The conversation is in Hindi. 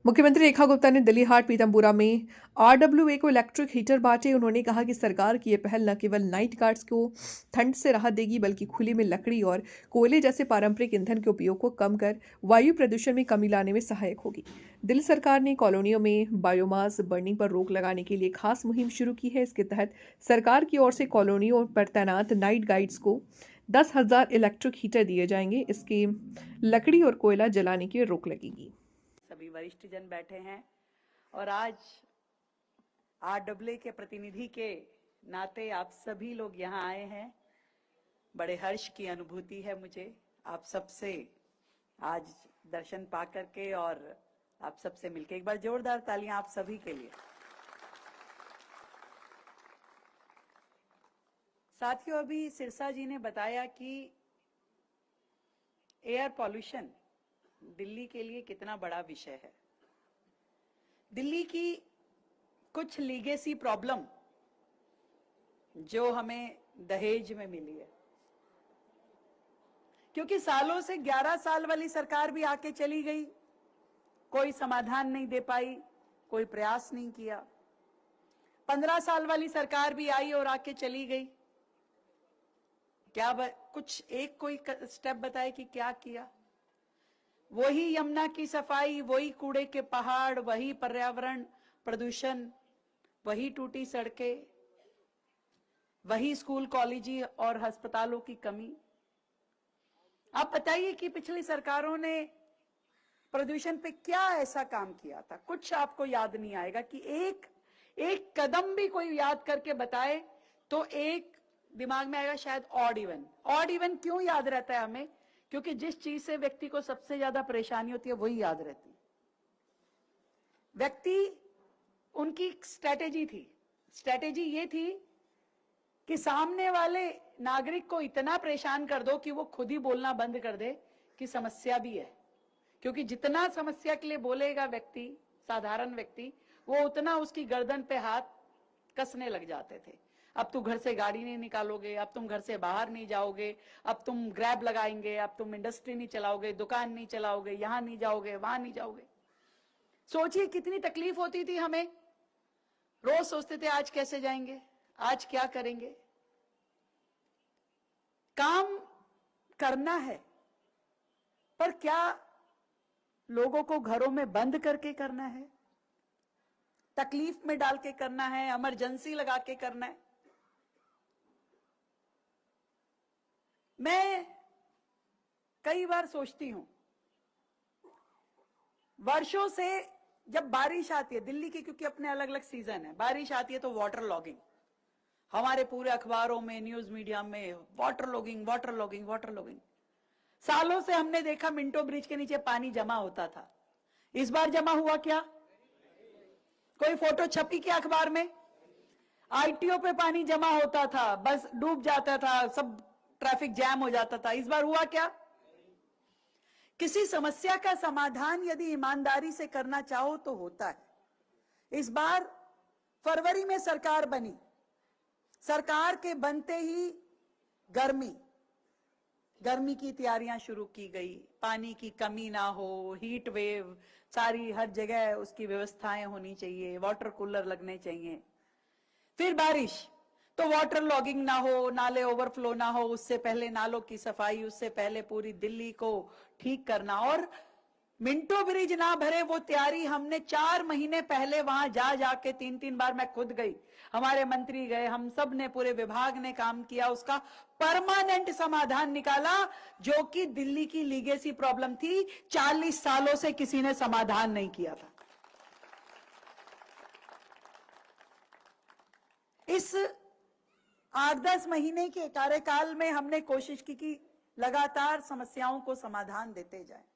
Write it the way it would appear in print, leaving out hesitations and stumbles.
मुख्यमंत्री रेखा गुप्ता ने दिल्ली हाट पीतमपुरा में आरडब्ल्यूए को इलेक्ट्रिक हीटर बांटे। उन्होंने कहा कि सरकार की यह पहल न केवल नाइट गार्ड्स को ठंड से राहत देगी, बल्कि खुले में लकड़ी और कोयले जैसे पारंपरिक ईंधन के उपयोग को कम कर वायु प्रदूषण में कमी लाने में सहायक होगी। दिल्ली सरकार ने कॉलोनियों में बायोमास बर्निंग पर रोक लगाने के लिए खास मुहिम शुरू की है। इसके तहत सरकार की ओर से कॉलोनियों पर तैनात नाइट गाइड्स को 10,000 इलेक्ट्रिक हीटर दिए जाएंगे। इसके लकड़ी और कोयला जलाने की रोक लगेगी। सभी वरिष्ठ जन बैठे हैं और आज आरडब्ल्यूए के प्रतिनिधि के नाते आप सभी लोग यहाँ आए हैं। बड़े हर्ष की अनुभूति है मुझे आप सबसे आज दर्शन पा करके और आप सबसे मिलके। एक बार जोरदार तालियां आप सभी के लिए। साथियों, अभी सिरसा जी ने बताया कि एयर पॉल्यूशन दिल्ली के लिए कितना बड़ा विषय है। दिल्ली की कुछ लीगेसी प्रॉब्लम जो हमें दहेज में मिली है, क्योंकि सालों से 11 साल वाली सरकार भी आके चली गई, कोई समाधान नहीं दे पाई, कोई प्रयास नहीं किया। 15 साल वाली सरकार भी आई और आके चली गई। क्या कुछ एक कोई स्टेप बताए कि क्या किया? वही यमुना की सफाई, वही कूड़े के पहाड़, वही पर्यावरण प्रदूषण, वही टूटी सड़कें, वही स्कूल कॉलेज और अस्पतालों की कमी। आप बताइए कि पिछली सरकारों ने प्रदूषण पे क्या ऐसा काम किया था? कुछ आपको याद नहीं आएगा कि एक कदम भी कोई याद करके बताए तो एक दिमाग में आएगा शायद ऑड इवन। ऑड इवन क्यों याद रहता है हमें? क्योंकि जिस चीज से व्यक्ति को सबसे ज्यादा परेशानी होती है वही याद रहती है। व्यक्ति, उनकी स्ट्रेटेजी थी, स्ट्रेटेजी ये थी कि सामने वाले नागरिक को इतना परेशान कर दो कि वो खुद ही बोलना बंद कर दे कि समस्या भी है। क्योंकि जितना समस्या के लिए बोलेगा व्यक्ति, साधारण व्यक्ति, वो उतना उसकी गर्दन पे हाथ कसने लग जाते थे। अब तुम घर से गाड़ी नहीं निकालोगे, अब तुम घर से बाहर नहीं जाओगे, अब तुम ग्रैब लगाएंगे, अब तुम इंडस्ट्री नहीं चलाओगे, दुकान नहीं चलाओगे, यहां नहीं जाओगे, वहां नहीं जाओगे। सोचिए कितनी तकलीफ होती थी हमें। रोज सोचते थे आज कैसे जाएंगे, आज क्या करेंगे। काम करना है, पर क्या लोगों को घरों में बंद करके करना है, तकलीफ में डाल के करना है, इमरजेंसी लगा के करना है? मैं कई बार सोचती हूं, वर्षों से जब बारिश आती है दिल्ली की, क्योंकि अपने अलग अलग सीजन है, बारिश आती है तो वाटर लॉगिंग, हमारे पूरे अखबारों में, न्यूज मीडिया में water logging, water logging, water logging. सालों से हमने देखा मिंटो ब्रिज के नीचे पानी जमा होता था। इस बार जमा हुआ क्या? कोई फोटो छपी क्या अखबार में? आईटीओ पे पानी जमा होता था, बस डूब जाता था, सब ट्रैफिक जैम हो जाता था। इस बार हुआ क्या? किसी समस्या का समाधान यदि ईमानदारी से करना चाहो तो होता है। इस बार फरवरी में सरकार बनी, सरकार के बनते ही गर्मी की तैयारियां शुरू की गई, पानी की कमी ना हो, हीट वेव, सारी हर जगह उसकी व्यवस्थाएं होनी चाहिए, वाटर कूलर लगने चाहिए। फिर बारिश, तो वाटर लॉगिंग ना हो, नाले ओवरफ्लो ना हो, उससे पहले नालों की सफाई, उससे पहले पूरी दिल्ली को ठीक करना। और मिंटो ब्रिज ना भरे वो तैयारी हमने 4 महीने पहले वहां जाके 3-3 बार मैं खुद गई, हमारे मंत्री गए, हम सब ने, पूरे विभाग ने काम किया, उसका परमानेंट समाधान निकाला, जो कि दिल्ली की लीगेसी प्रॉब्लम थी, 40 सालों से किसी ने समाधान नहीं किया था। इस 8-10 महीने के कार्यकाल में हमने कोशिश की कि लगातार समस्याओं को समाधान देते जाएं।